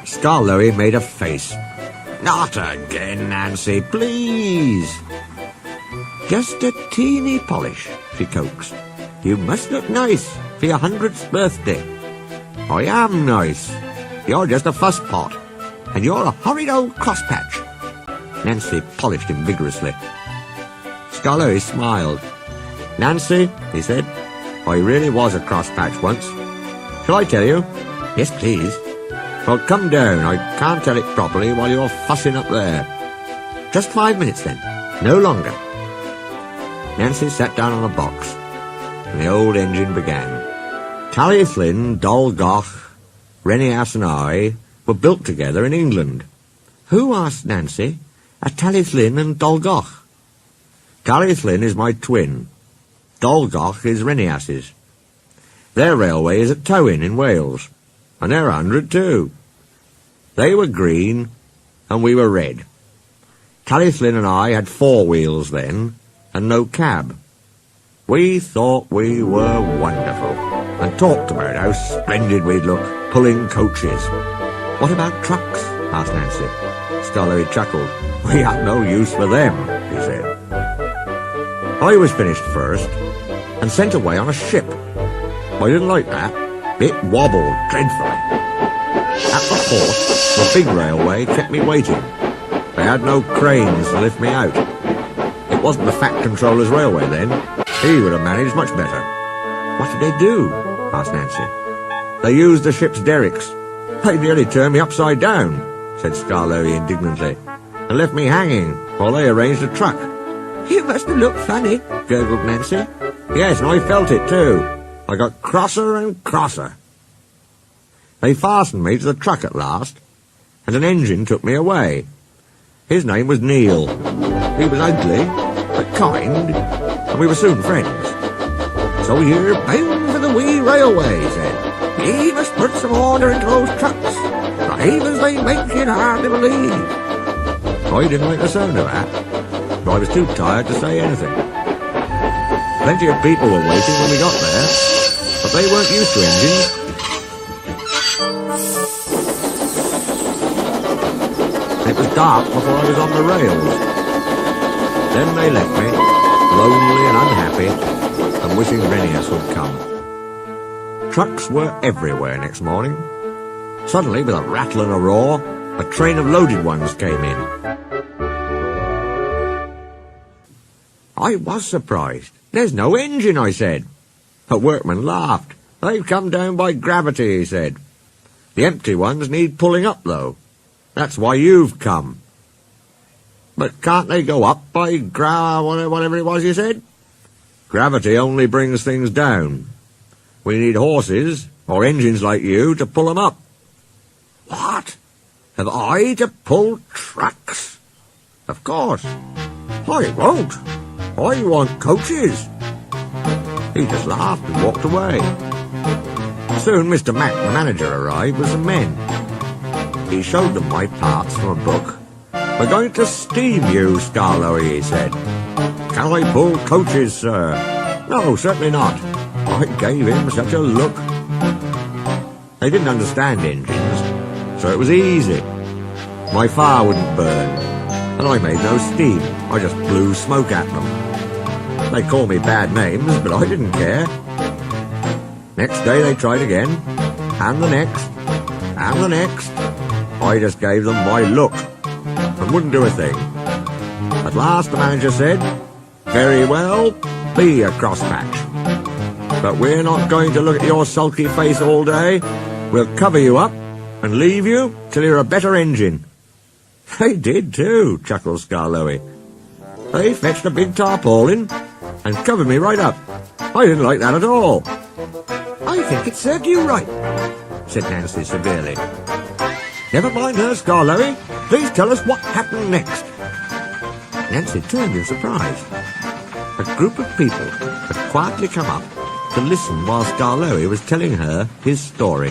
Scarlowy made a face. Not again, Nancy, please. Just a teeny polish, she coaxed. You must look nice for your 100th birthday. I am nice. You're just a fuss pot, and you're a horrid old crosspatch. Nancy polished him vigorously. Scarlowy smiled. Nancy, he said, I really was a crosspatch once. Shall I tell you? Yes, please. Well, come down. I can't tell it properly while you're fussing up there. Just 5 minutes, then. No longer. Nancy sat down on a box, and the old engine began. Tallysllyn, Dolgoch, Renias and I were built together in England. Who, asked Nancy, are Tallysllyn and Dolgoch? Tallysllyn is my twin. Dolgoch is Renias's. Their railway is at Towyn in Wales, and they're 100 too. They were green, and we were red. Tallysllyn and I had 4 wheels then, and no cab. We thought we were wonderful, and talked about how splendid we'd look, pulling coaches. What about trucks? Asked Nancy. Scarlowy chuckled. We had no use for them, he said. I was finished first, and sent away on a ship. I didn't like that. It wobbled dreadfully. At the port, the big railway kept me waiting. They had no cranes to lift me out. It wasn't the Fat Controller's railway then. He would have managed much better. What did they do? Asked Nancy. They used the ship's derricks. They nearly turned me upside down, said Scarlowy indignantly, and left me hanging while they arranged a truck. You must have looked funny, gurgled Nancy. Yes, and I felt it too. I got crosser and crosser. They fastened me to the truck at last, and an engine took me away. His name was Neil. He was ugly, but kind, and we were soon friends. So you're bound for the wee railway, he said. He must put some order into those trucks. The havens they make it hard to believe. I didn't like the sound of that, but I was too tired to say anything. Plenty of people were waiting when we got there, but they weren't used to engines. It was dark before I was on the rails. Then they left me, lonely and unhappy, and wishing Renias would come. Trucks were everywhere next morning. Suddenly, with a rattle and a roar, a train of loaded ones came in. I was surprised. There's no engine, I said. A workman laughed. They've come down by gravity, he said. The empty ones need pulling up, though. That's why you've come. But can't they go up by whatever it was you said? Gravity only brings things down. We need horses, or engines like you, to pull them up. What? Have I to pull trucks? Of course. I won't. I want coaches. He just laughed and walked away. Soon Mr. Mac, the manager, arrived with some men. He showed them my parts from a book. We're going to steam you, Scarlowy, he said. Can I pull coaches, sir? No, certainly not. I gave him such a look. They didn't understand engines, so it was easy. My fire wouldn't burn, and I made no steam. I just blew smoke at them. They called me bad names, but I didn't care. Next day they tried again, and the next, and the next. I just gave them my look, and wouldn't do a thing. At last the manager said, very well, be a crosspatch. But we're not going to look at your sulky face all day. We'll cover you up and leave you till you're a better engine. They did too, chuckled Scarlowy. They fetched a big tarpaulin and covered me right up. I didn't like that at all. I think it served you right, said Nancy severely. Never mind her, Scarlowy. Please tell us what happened next. Nancy turned in surprise. A group of people had quietly come up to listen while Scarlowy was telling her his story.